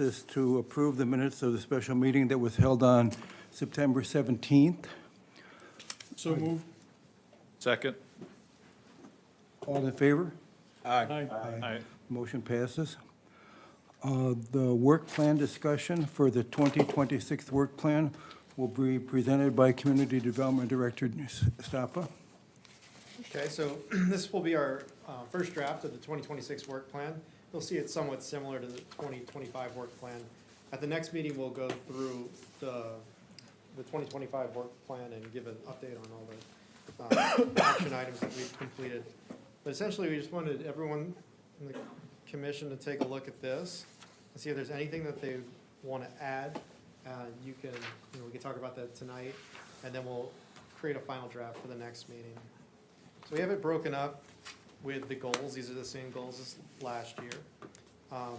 business is to approve the minutes of the special meeting that was held on September 17th. So moved. Second. All in favor? Aye. Aye. Motion passes. The work plan discussion for the 2026 work plan will be presented by Community Development Director Stapa. Okay, so this will be our first draft of the 2026 work plan. You'll see it's somewhat similar to the 2025 work plan. At the next meeting, we'll go through the 2025 work plan and give an update on all the action items that we've completed. But essentially, we just wanted everyone in the commission to take a look at this and see if there's anything that they want to add. We can talk about that tonight, and then we'll create a final draft for the next meeting. So we have it broken up with the goals. These are the same goals as last year,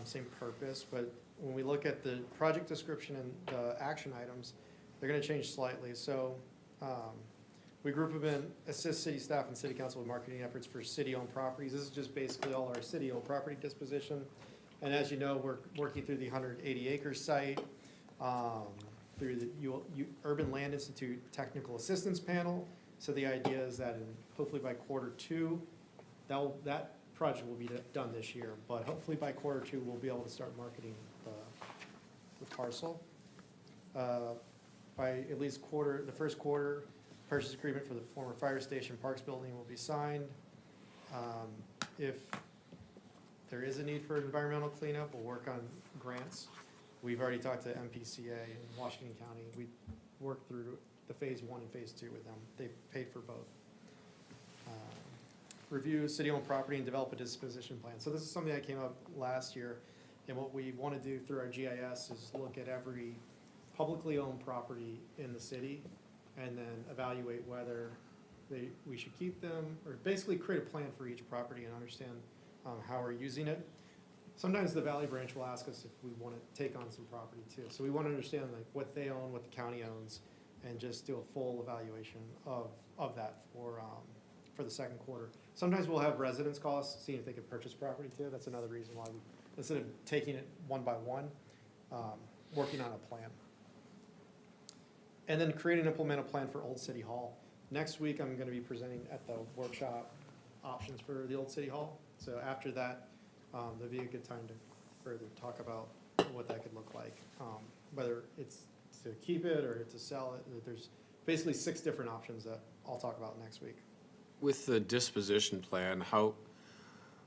same purpose, but when we look at the project description and the action items, they're gonna change slightly. So we group them in assist city staff and city council with marketing efforts for city-owned properties. This is just basically all our city-owned property disposition. And as you know, we're working through the 180-acre site, through the Urban Land Institute Technical Assistance Panel. So the idea is that hopefully by Q2, that project will be done this year, but hopefully by Q2, we'll be able to start marketing the parcel. By at least the first quarter, purchase agreement for the former fire station Parks building will be signed. If there is a need for environmental cleanup, we'll work on grants. We've already talked to MPCA in Washington County. We worked through the phase 1 and phase 2 with them. They've paid for both. Review city-owned property and develop a disposition plan. So this is something that came up last year, and what we want to do through our GIS is look at every publicly owned property in the city and then evaluate whether we should keep them, or basically create a plan for each property and understand how we're using it. Sometimes the Valley Branch will ask us if we want to take on some property too. So we want to understand like what they own, what the county owns, and just do a full evaluation of that for the second quarter. Sometimes we'll have residents call us, seeing if they can purchase property too. That's another reason why we, instead of taking it one by one, working on a plan. And then create and implement a plan for Old City Hall. Next week, I'm gonna be presenting at the workshop options for the Old City Hall. So after that, there'd be a good time to further talk about what that could look like. Whether it's to keep it or to sell it. There's basically 6 different options that I'll talk about next week. With the disposition plan,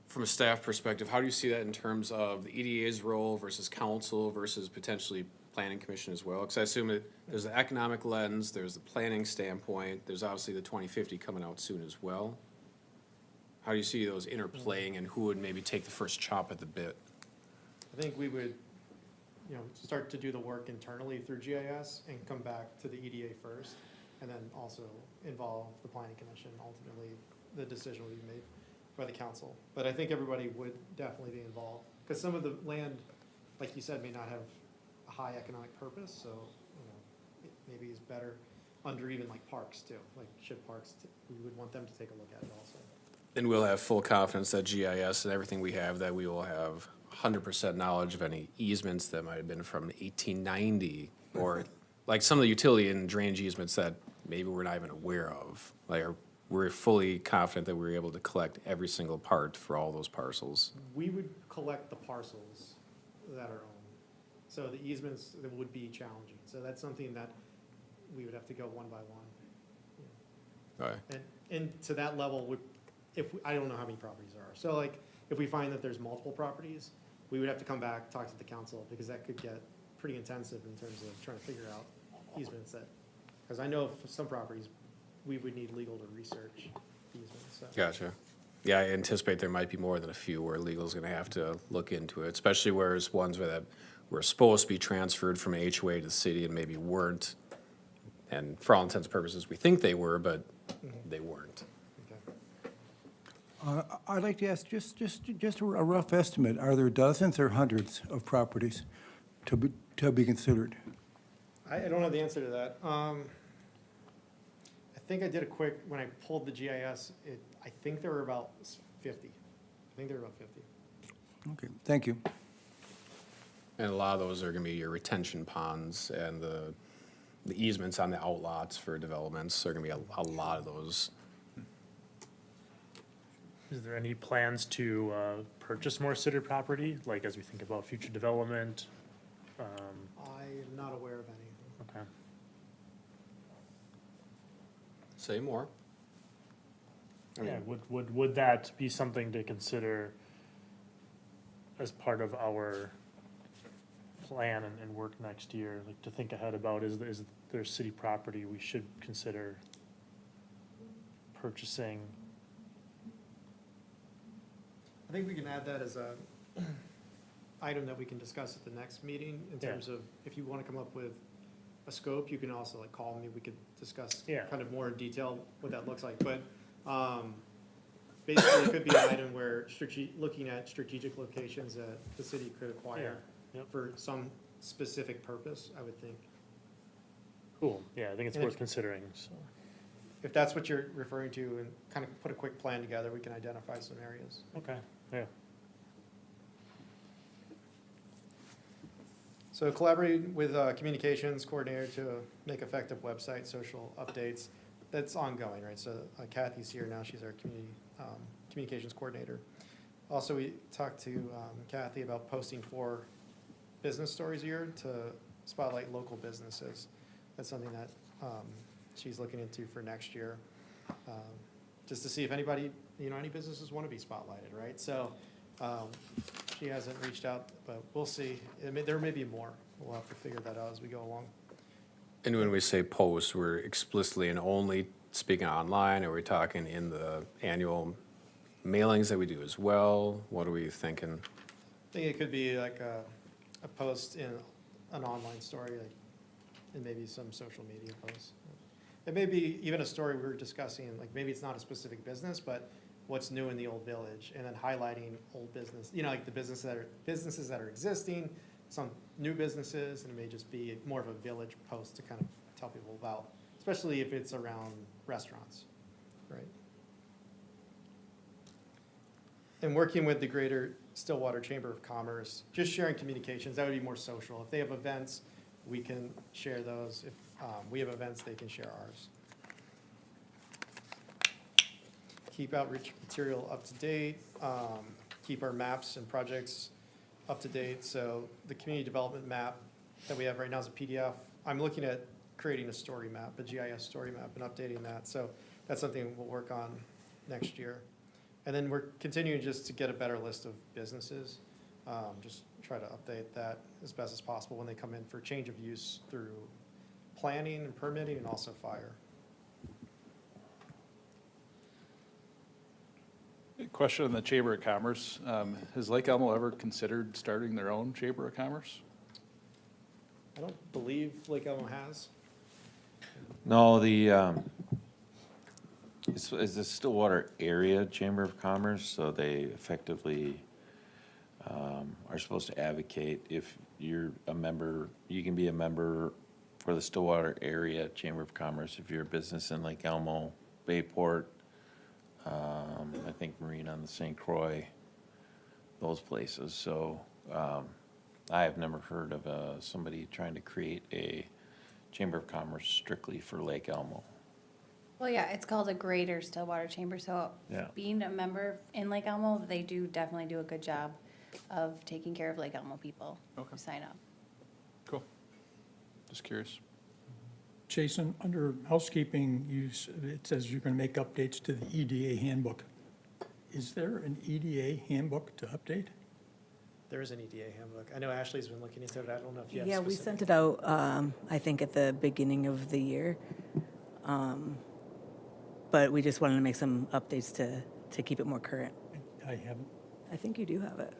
from a staff perspective, how do you see that in terms of the EDA's role versus council versus potentially planning commission as well? Because I assume there's the economic lens, there's the planning standpoint, there's obviously the 2050 coming out soon as well. How do you see those interplaying, and who would maybe take the first chop at the bit? I think we would, start to do the work internally through GIS and come back to the EDA first, and then also involve the planning commission. Ultimately, the decision will be made by the council. But I think everybody would definitely be involved, because some of the land, like you said, may not have a high economic purpose, so it maybe is better under even like parks too, like ship parks. We would want them to take a look at it also. And we'll have full confidence that GIS and everything we have, that we will have 100% knowledge of any easements that might have been from 1890, or like some of the utility and drainage easements that maybe we're not even aware of. Like, we're fully confident that we're able to collect every single part for all those parcels. We would collect the parcels that are owned. So the easements that would be challenging. So that's something that we would have to go one by one. Okay. And to that level, I don't know how many properties there are. So like, if we find that there's multiple properties, we would have to come back, talk to the council, because that could get pretty intensive in terms of trying to figure out easements because I know for some properties, we would need legal to research easements. So. Gotcha. Yeah, I anticipate there might be more than a few where legal's gonna have to look into it, especially where there's ones that were supposed to be transferred from HOA to the city and maybe weren't. And for all intents and purposes, we think they were, but they weren't. Okay. I'd like to ask just a rough estimate. Are there dozens or hundreds of properties to be considered? I don't have the answer to that. I think I did a quick, when I pulled the GIS, I think there were about 50. I think there were about 50. Okay, thank you. And a lot of those are gonna be your retention ponds and the easements on the outlots for developments. There are gonna be a lot of those. Is there any plans to purchase more city property, like as we think about future development? I am not aware of any. Okay. Say more. I Yeah, mean, would that be something to consider as part of our plan and work next year? Like to think ahead about, is there city property we should consider purchasing? I think we can add that as a item that we can discuss at the next meeting in Yeah. terms of, if you want to come up with a scope, you can also like call me, we could discuss Yeah. kind of more in detail what that looks like, but, basically it could be an item where looking at strategic locations that the city could acquire Yeah, yep. for some specific purpose, I would think. Cool, yeah, I think it's And if- worth considering, so. If that's what you're referring to and kind of put a quick plan together, we can identify some areas. Okay, yeah. So collaborate with communications coordinator to make effective website, social updates. That's ongoing, right? So Kathy's here now, she's our communications coordinator. Also, we talked to Kathy about posting 4 business stories a year to spotlight local businesses. That's something that she's looking into for next year. Just to see if anybody, any businesses want to be spotlighted, right? So she hasn't reached out, but we'll see. There may be more. We'll have to figure that out as we go along. and when we say post, we're explicitly and only speaking online, or we're talking in the annual mailings that we do as well? What are we thinking? I think it could be like a post in an online story, like, and maybe some social media posts. It may be even a story we were discussing, like maybe it's not a specific business, but what's new in the old village, and then highlighting old business, like the businesses that are existing, some new businesses, and it may just be more of a village post to kind of tell people about, especially if it's around restaurants, right? And working with the Greater Stillwater Chamber of Commerce, just sharing communications, that would be more social. If they have events, we can share those. If we have events, they can share ours. Keep outreach material up to date, keep our maps and projects up to date. So the community development map that we have right now is a PDF. I'm looking at creating a story map, a GIS story map, and updating that. So that's something we'll work on next year. And then we're continuing just to get a better list of businesses. Just try to update that as best as possible when they come in for change of use through planning and permitting and also fire. Question on the Chamber of Commerce. Has Lake Elmo ever considered starting their own Chamber of Commerce? I don't believe Lake Elmo has. No, it's the Stillwater Area Chamber of Commerce, so they effectively are supposed to advocate if you're a member, you can be a member for the Stillwater Area Chamber of Commerce if you're a business in Lake Elmo, Bayport, I think Marine on the St. Croix, those places. So I have never heard of somebody trying to create a Chamber of Commerce strictly for Lake Elmo. Well, yeah, it's called a Greater Stillwater Chamber, so Yeah. being a member in Lake Elmo, they do definitely do a good job of taking care of Lake Elmo people Okay. who sign up. Cool. Just curious. Jason, under housekeeping, it says you're going to make updates to the EDA handbook. Is there an EDA handbook to update? There is an EDA handbook. I know Ashley's been looking into it. I don't know if you have Yeah, we specific. sent it out, I think at the beginning of the year. But we just wanted to make some updates to keep it more current. I haven't. I think you do have it.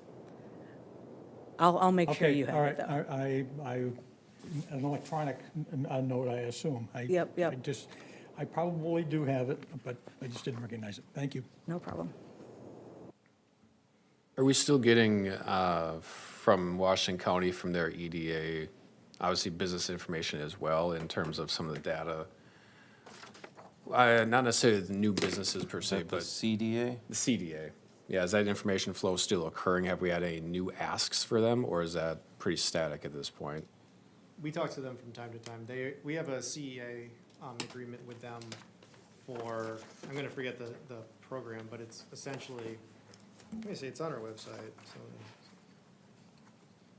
I'll make sure Okay, you all have it right. though. An electronic note, I assume. Yep. I probably do have it, but I just didn't recognize it. Thank you. No problem. Are we still getting from Washington County, from their EDA, obviously business information as well in terms of some of the data? Not necessarily the new businesses per se, Like the but CDA? the CDA. Yeah, is that information flow still occurring? Have we had any new asks for them, or is that pretty static at this point. We talk to them from time to time. We have a CEA agreement with them for, I'm gonna forget the program, but it's essentially, let me see, it's on our website, so.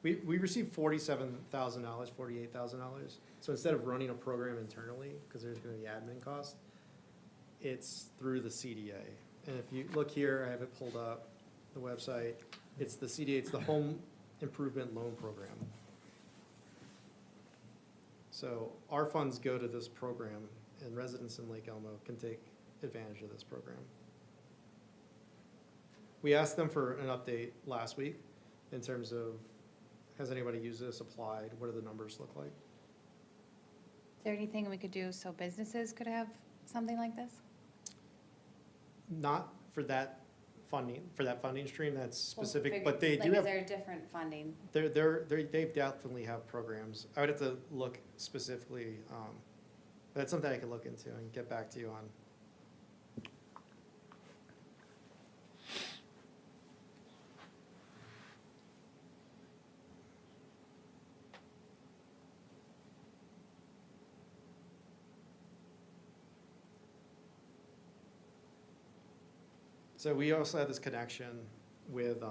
We received $47,000, $48,000. So instead of running a program internally, because there's gonna be admin costs, it's through the CDA. And if you look here, I have it pulled up, the website, it's the CDA, it's the Home Improvement Loan Program. So our funds go to this program, and residents in Lake Elmo can take advantage of this program. We asked them for an update last week in terms of, has anybody used this, applied, what do the numbers look like? Is there anything we could do so businesses could have something like this? Not for that funding stream, that's Well, specific, figure- but they do Like, have, is there a different funding? they definitely have programs. I would have to look specifically, but that's something I could look into and get back to you on. So we also had this connection with,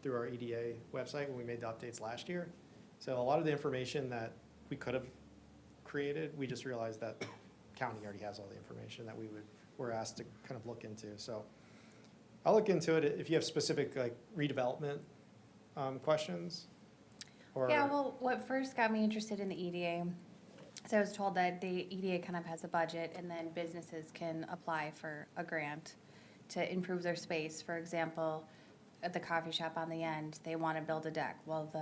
through our EDA website when we made the updates last year. So a lot of the information that we could have created, we just realized that county already has all the information that we're asked to kind of look into. So I'll look into it if you have specific like redevelopment questions. Or Yeah, well, what first got me interested in the EDA, so I was told that the EDA kind of has a budget and then businesses can apply for a grant to improve their space. For example, at the coffee shop on the end, they want to build a deck. Well,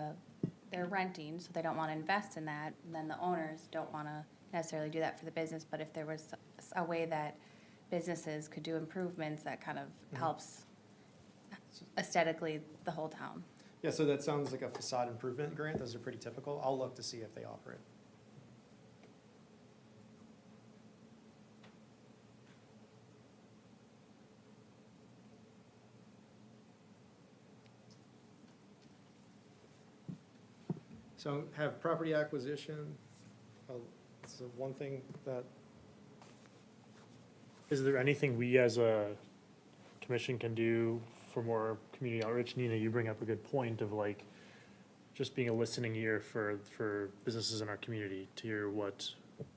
they're renting, so they don't want to invest in that. And then the owners don't want to necessarily do that for the business. But if there was a way that businesses could do improvements, that kind of helps aesthetically the whole town. Yeah, so that sounds like a facade improvement grant. Those are pretty typical. I'll look to see if they offer it. So have property acquisition, it's the one thing that, Is there anything we as a commission can do for more community outreach? Nina, you bring up a good point of like, just being a listening ear for businesses in our community to hear what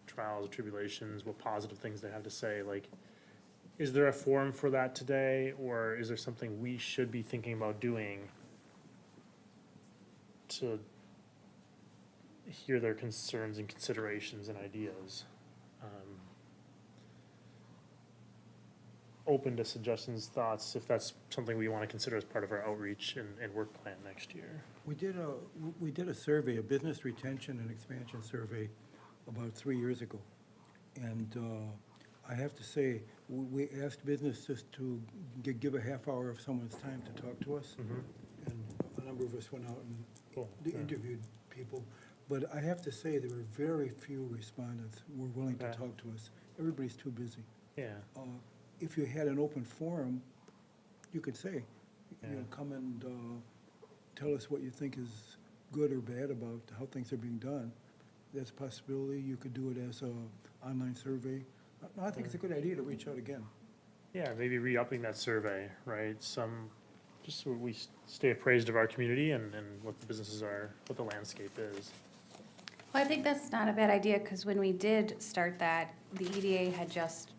trials, tribulations, what positive things they have to say. Like, is there a forum for that today, or is there something we should be thinking about doing to hear their concerns and considerations and ideas? Open to suggestions, thoughts, if that's something we want to consider as part of our outreach and work plan next year. We did a survey, a business retention and expansion survey about 3 years ago. And I have to say, we asked businesses to give a half hour of someone's time to talk to us. And a number of us went out and Cool. Yeah. interviewed people. But I have to say, there were very few respondents who were willing to Okay. talk to us. Everybody's too busy. Yeah, If you had an open forum, you could say, Yeah. come and tell us what you think is good or bad about how things are being done. That's a possibility. You could do it as a online survey. I think it's a good idea to reach out again. yeah, maybe re-upping that survey, right? Just so we stay appraised of our community and what the businesses are, what the landscape is. Well, I think that's not a bad idea, because when we did start that, the EDA had just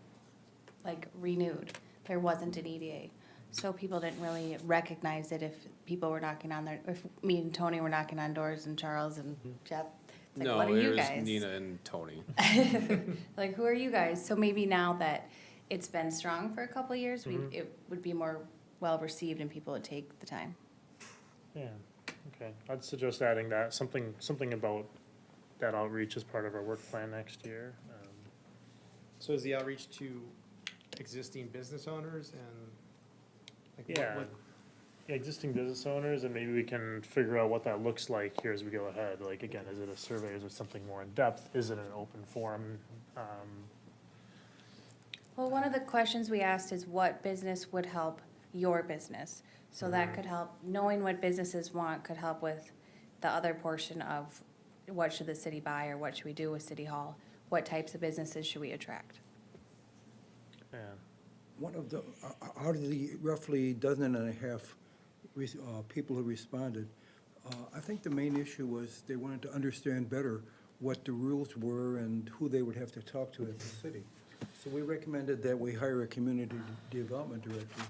like renewed. There wasn't an EDA. So people didn't really recognize it if people were knocking on their, if me and Tony were knocking on doors and Charles and Jeff. It's like, No, what are it you was guys? Nina and Tony. Like, who are you guys? So maybe now that it's been strong for a couple of years, it would be more well-received and people would take the time. Yeah, okay. I'd suggest adding that, something about that outreach as part of our work plan next year. so is the outreach to existing business owners and like Yeah. Yeah, existing business owners, and maybe we can figure out what that looks like here as we go ahead. Like, again, is it a survey, is it something more in-depth, is it an open forum? Well, one of the questions we asked is what business would help your business? So that could help, knowing what businesses want could help with the other portion of what should the city buy or what should we do with City Hall? What types of businesses should we attract? Yeah. One of the, out of the roughly dozen and a half people who responded, I think the main issue was they wanted to understand better what the rules were and who they would have to talk to at the city. So we recommended that we hire a community development director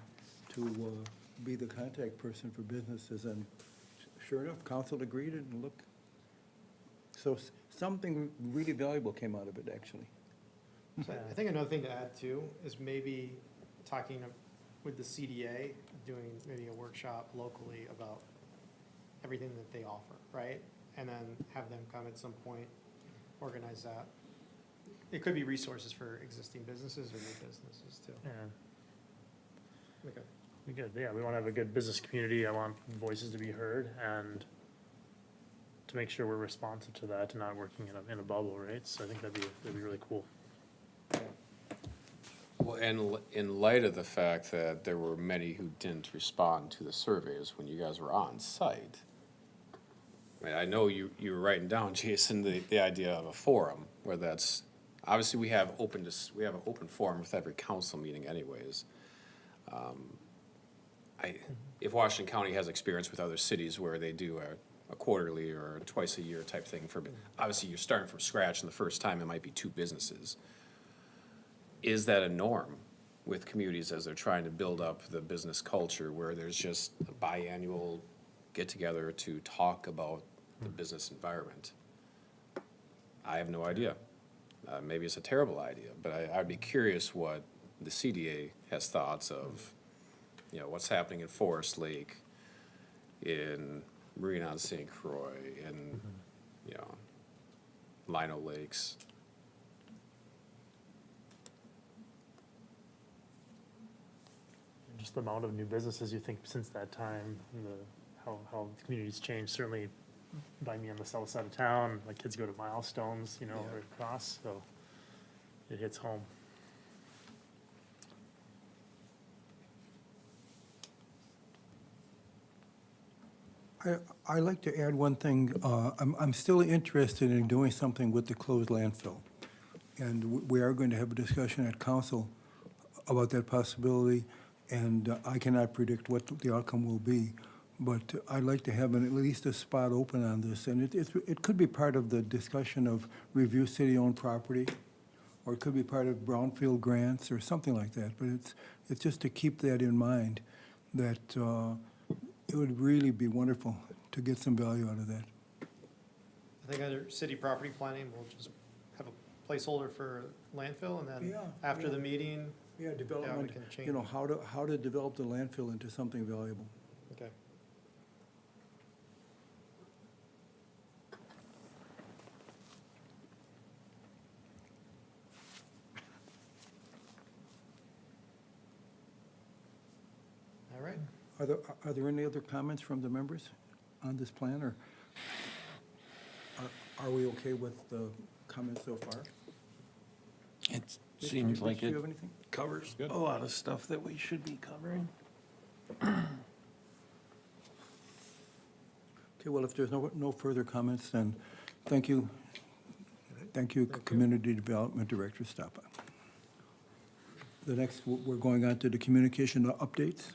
to be the contact person for businesses, and sure enough, council agreed, and look, so something really valuable came out of it, actually. So I think another thing to add too is maybe talking with the CDA, doing maybe a workshop locally about everything that they offer, right? And then have them come at some point, organize that. It could be resources for existing businesses or new businesses too. Yeah, Okay. we good, yeah, we wanna have a good business community, I want voices to be heard, and to make sure we're responsive to that and not working in a bubble, right? So I think that'd be really cool. Well, and in light of the fact that there were many who didn't respond to the surveys when you guys were on site, I mean, I know you were writing down, Jason, the idea of a forum, where that's, obviously, we have an open forum with every council meeting anyways. If Washington County has experience with other cities where they do a quarterly or a twice a year type thing for, obviously, you're starting from scratch, and the first time it might be 2 businesses. Is that a norm with communities as they're trying to build up the business culture, where there's just a biannual get-together to talk about the business environment? I have no idea. Maybe it's a terrible idea, but I'd be curious what the CDA has thoughts of, you know, what's happening in Forest Lake, in Marina on St. Croix, in, you know, Lino Lakes. Just the amount of new businesses you think since that time, and how the community's changed, certainly by me on the south side of town, my kids go to Milestones, you know, Yeah. right across, so it hits home. I'd like to add one thing. I'm still interested in doing something with the closed landfill. And we are going to have a discussion at council about that possibility. And I cannot predict what the outcome will be. But I'd like to have at least a spot open on this. And it could be part of the discussion of review city-owned property, or it could be part of brownfield grants or something like that. But it's just to keep that in mind, that it would really be wonderful to get some value out of that. I think under city property planning, we'll just have a placeholder for landfill, and then Yeah, after yeah. the meeting, Yeah, we development, can change. you know, how to develop the landfill into something valuable. Okay. All right. Are there any other comments from the members on this plan, or are we okay with the comments so far? It Rich, seems like do it you have anything? covers a lot of stuff that we should be covering. Okay, well, if there's no further comments, then thank you. Thank you, Community Development Director Stapa. The next, we're going on to the communication updates.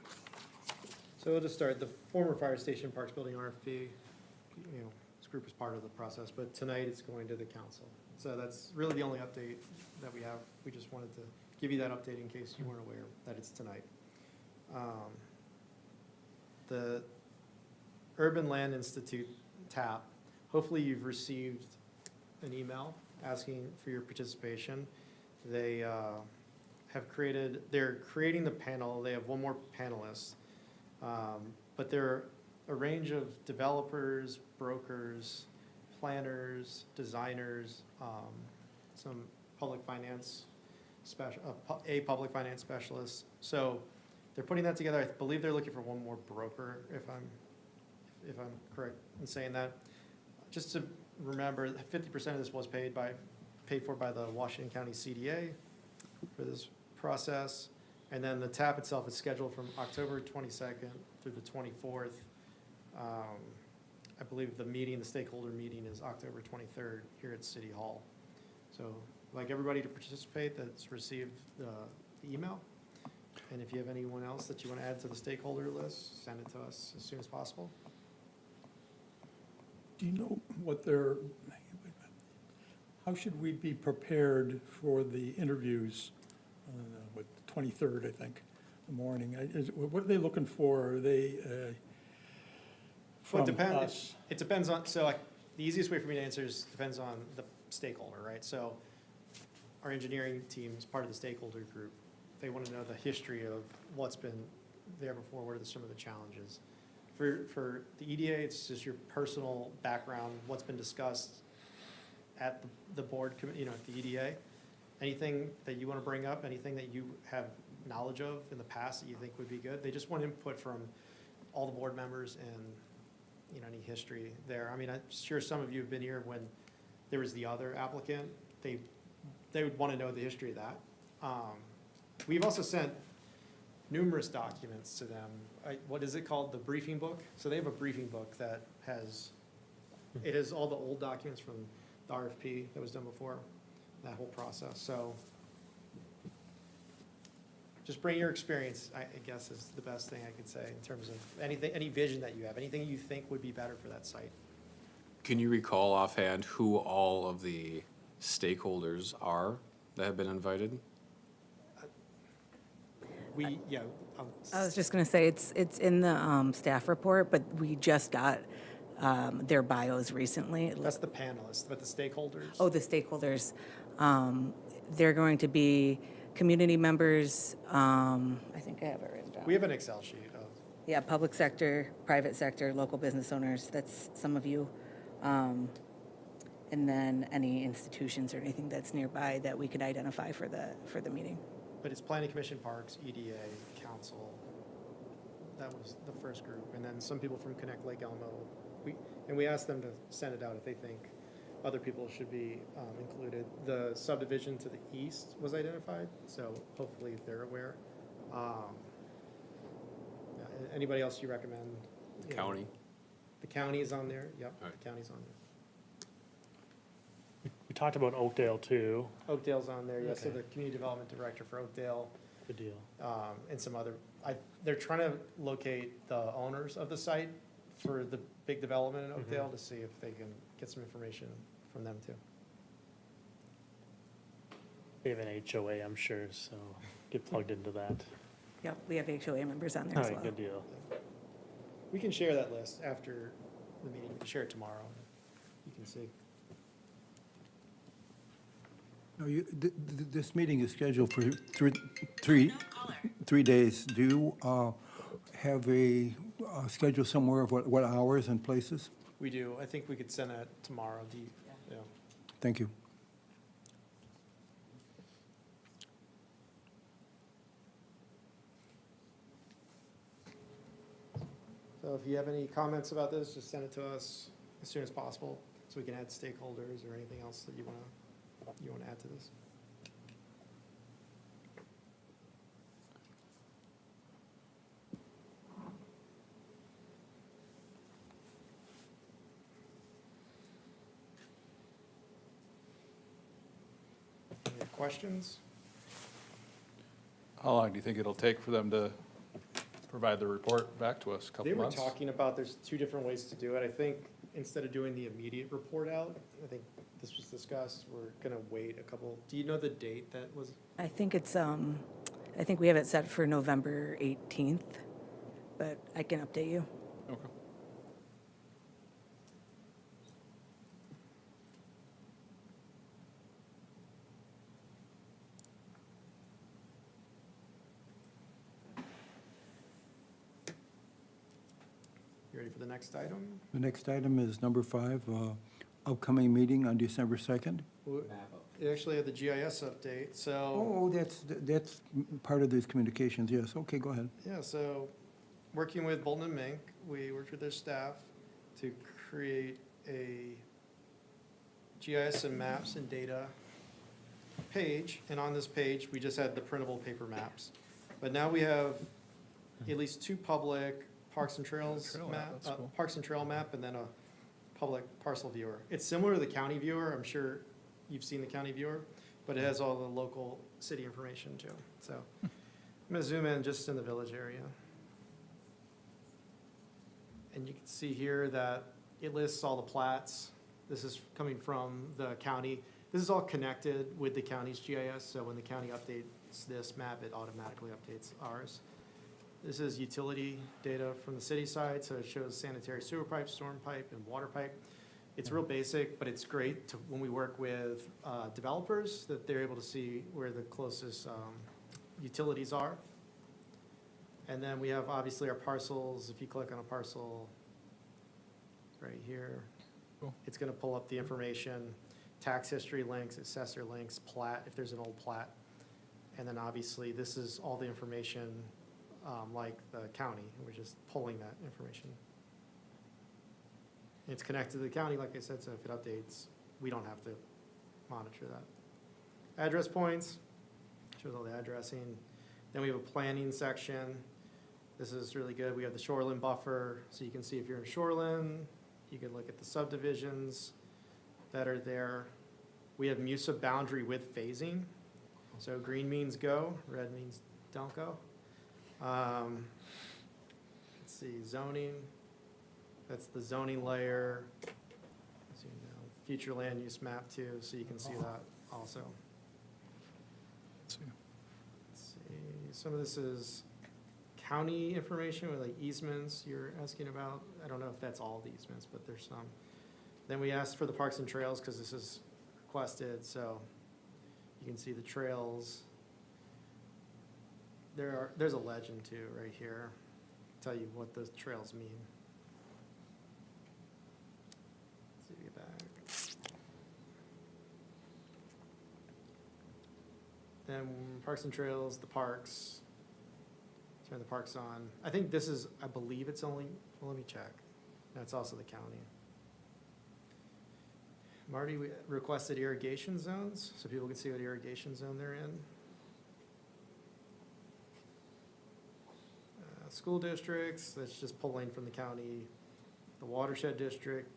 So we'll just start, the former fire station parks building RFP, you know, this group is part of the process, but tonight it's going to the council. So that's really the only update that we have. We just wanted to give you that update in case you weren't aware that it's tonight. The Urban Land Institute TAP, hopefully you've received an email asking for your participation. They they're creating the panel, they have one more panelist. But they're a range of developers, brokers, planners, designers, some public finance public finance specialist. So they're putting that together. I believe they're looking for one more broker, if I'm correct in saying that. Just to remember, 50% of this was paid for by the Washington County CDA for this process. And then the TAP itself is scheduled from October 22nd through the 24th. I believe the meeting, the stakeholder meeting is October 23rd here at City Hall. So I'd like everybody to participate that's received the email. And if you have anyone else that you want to add to the stakeholder list, send it to us as soon as possible. Do you know what their, how should we be prepared for the interviews, with the 23rd, I think, the morning? What are they looking for? Are they Well, from it depends, us? it depends on, so like, the easiest way for me to answer is depends on the stakeholder, right? So our engineering team is part of the stakeholder group. They want to know the history of what's been there before, what are some of the challenges. For the EDA, it's just your personal background, what's been discussed at the board, at the EDA. Anything that you want to bring up, anything that you have knowledge of in the past that you think would be good. They just want input from all the board members and, any history there. I mean, I'm sure some of you have been here when there was the other applicant. They would want to know the history of that. We've also sent numerous documents to them. What is it called? The briefing book? So they have a briefing book that has all the old documents from the RFP that was done before, that whole process. So just bring your experience, I guess is the best thing I could say in terms of anything, any vision that you have, anything you think would be better for that site. Can you recall offhand who all of the stakeholders are that have been invited? I was just going to say, it's in the staff report, but we just got their bios recently. That's the panelists, but the stakeholders. Oh, the stakeholders. They're going to be community members. I think I have it written down. We have an Excel sheet of, Yeah, public sector, private sector, local business owners. That's some of you. And then any institutions or anything that's nearby that we could identify for the meeting. but it's planning commission, parks, EDA, council. That was the first group. And then some people from Connect Lake Elmo. We asked them to send it out if they think other people should be included. The subdivision to the east was identified, so hopefully they're aware. Anybody else you recommend? The county? The county is on there, yep, All right. the county's on there. We talked about Oakdale too. Oakdale's on there, yes, so Okay. the community development director for Oakdale, Good deal. and some other, they're trying to locate the owners of the site for the big development in Oakdale to see if they can get some information from them too. We have an HOA, I'm sure, so get plugged into that. Yep, we have HOA members on there All as right, well. good deal. We can share that list after the meeting, we can share it tomorrow, you can see. No, this meeting is scheduled for three days. Do you have a schedule somewhere of what hours and places? We do, I think we could send that tomorrow, yeah. Thank you. So if you have any comments about this, just send it to us as soon as possible, so we can add stakeholders or anything else that you want to add to this. Any questions? How long do you think it'll take for them to provide the report back to us? A They couple were months? talking about, there's two different ways to do it. I think instead of doing the immediate report out, I think this was discussed, we're gonna wait a couple, do you know the date that was? I think it's, I think we have it set for November 18th, but I can update you. Okay. You ready for the next item? The next item is number 5, upcoming meeting on December 2nd. You actually have the GIS update, so, Oh, that's part of these communications, yes. Okay, go ahead. yeah, so, working with Bolton and Mink, we worked with their staff to create a GIS and maps and data page, and on this page, we just had the printable paper maps. But now we have at least two public Parks and Trails Trail map, map, that's cool. Parks and Trail map, and then public parcel viewer. It's similar to the county viewer. I'm sure you've seen the county viewer, but it has all the local city information too. So I'm gonna zoom in just in the village area. And you can see here that it lists all the plats. This is coming from the county. This is all connected with the county's GIS, so when the county updates this map, it automatically updates ours. This is utility data from the city side, so it shows sanitary sewer pipe, storm pipe, and water pipe. It's real basic, but it's great to, when we work with developers, that they're able to see where the closest utilities are. And then we have obviously our parcels. If you click on a parcel right here, Cool. it's gonna pull up the information, tax history links, assessor links, plat, if there's an old plat. And then obviously, this is all the information, like the county, we're just pulling that information. It's connected to the county, like I said, so if it updates, we don't have to monitor that. Address points, shows all the addressing. Then we have a planning section. This is really good. We have the shoreline buffer, so you can see if you're in shoreline, you can look at the subdivisions that are there. We have MUSA boundary with phasing. So green means go, red means don't go. Let's see, zoning. That's the zoning layer. Let's see now, future land use map too, so you can see that also. Let's see. Let's see, some of this is county information with like easements you're asking about. I don't know if that's all the easements, but there's some. Then we asked for the parks and trails because this is requested, so you can see the trails. There's a legend too right here, tell you what those trails mean. Let's see, get back. Then parks and trails, the parks. Turn the parks on. I think this is, I believe it's only, well, let me check. No, it's also the county. Marty requested irrigation zones, so people can see what irrigation zone they're in. School districts, that's just pulling from the county. The watershed district,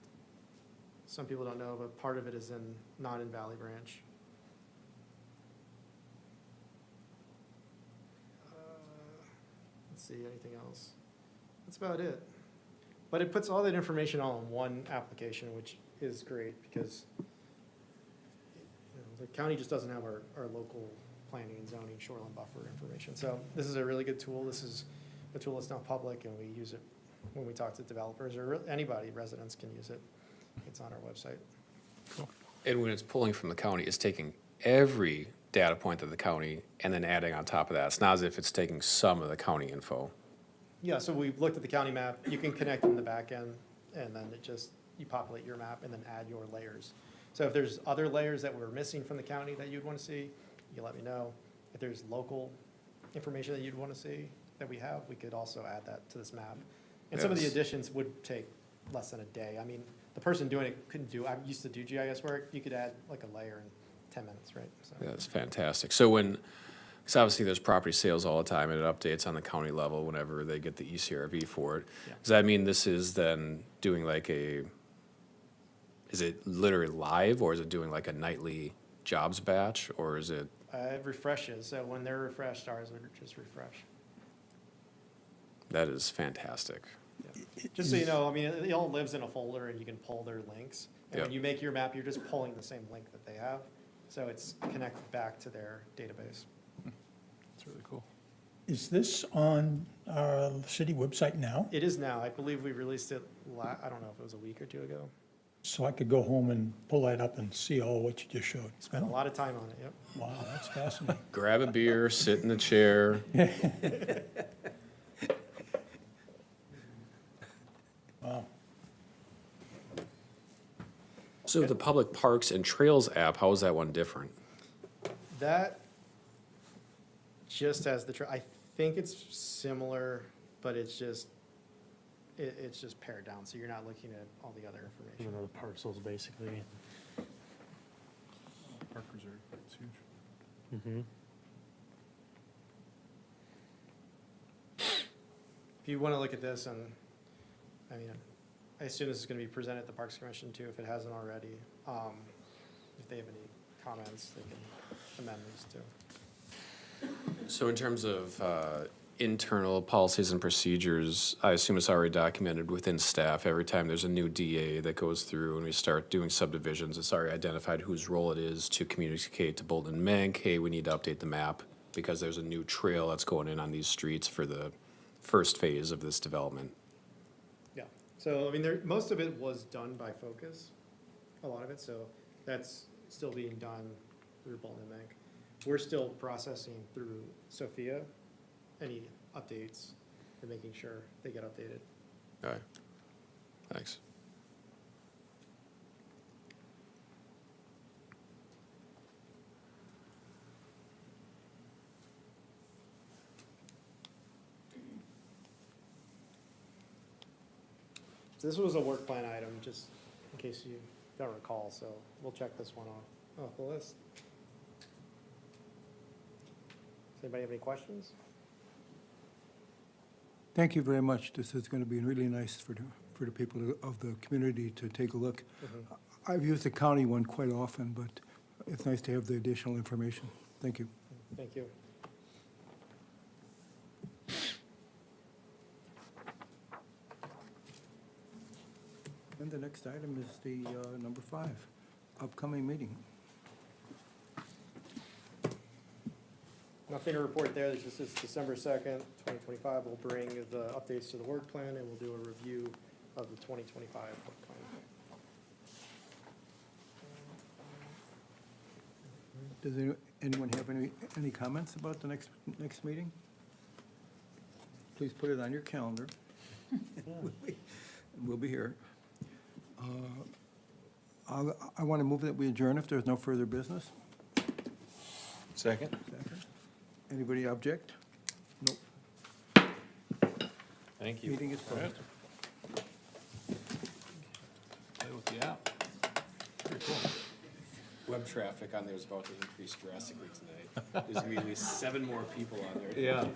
some people don't know, but part of it is not in Valley Branch. Let's see, anything else? That's about it. But it puts all that information all in one application, which is great because the county just doesn't have our local planning and zoning shoreline buffer information. So this is a really good tool. This is a tool that's not public, and we use it when we talk to developers or anybody, residents can use it. It's on our website. And when it's pulling from the county, it's taking every data point of the county and then adding on top of that. It's not as if it's taking some of the county info. Yeah, so we looked at the county map. You can connect in the back end, and then you populate your map and then add your layers. So if there's other layers that were missing from the county that you'd want to see, you let me know. If there's local information that you'd want to see that we have, we could also add that to this map. And some of the Yes. additions would take less than a day. I mean, the person doing it couldn't do, I used to do GIS work, you could add like a layer in 10 minutes, right? So That's fantastic. So because obviously there's property sales all the time and it updates on the county level whenever they get the ECRV for it. Yeah. Does that mean this is then doing is it literally live or is it doing like a nightly jobs batch or is it? it refreshes, so when they're refreshed, ours would just refresh. That is fantastic. Just so you know, I mean, it all lives in a folder and you can pull their links. And when Yep. you make your map, you're just pulling the same link that they have. So it's connected back to their database. It's really cool. Is this on our city website now? It is now. I believe we released it, I don't know if it was a week or two ago. So I could go home and pull that up and see all what you just showed. Spent a lot of time on it, yep. Wow, that's fascinating. Grab a beer, sit in a chair. Wow. So the public parks and trails app, how is that one different? That just has I think it's similar, but it's just pared down, so you're not looking at all the other You information. know, the parcels basically. Park Reserve, it's huge. Mm-hmm. If you want to look at this, and, I mean, I assume this is gonna be presented at the Parks Commission too, if it hasn't already. If they have any comments, they can amend these too. So in terms of internal policies and procedures, I assume it's already documented within staff. Every time there's a new DA that goes through and we start doing subdivisions, it's already identified whose role it is to communicate to Bolton and Mank, hey, we need to update the map because there's a new trail that's going in on these streets for the first phase of this development. Yeah, so, I mean, most of it was done by Focus, a lot of it, so that's still being done through Bolton and Mank. We're still processing through Sophia, any updates, and making sure they get updated. Okay, thanks. This was a work plan item, just in case you don't recall, so we'll check this one off the list. Does anybody have any questions? Thank you very much. This is going to be really nice for the people of the community to take a look. I've used the county one quite often, but it's nice to have the additional information. Thank you. Thank you. And the next item is the number 5, upcoming meeting. Nothing to report there, this is December 2nd, 2025. We'll bring the updates to the work plan and we'll do a review of the 2025 work plan. Does anyone have any comments about the next meeting? Please put it on your calendar. We'll be here. I want to move that we adjourn if there's no further business. Second? Anybody object? Nope. Thank you. Meeting is closed. Play with the app. Pretty cool. Web traffic on there is about to increase drastically tonight. There's gonna be at least 7 more people on there. Yeah.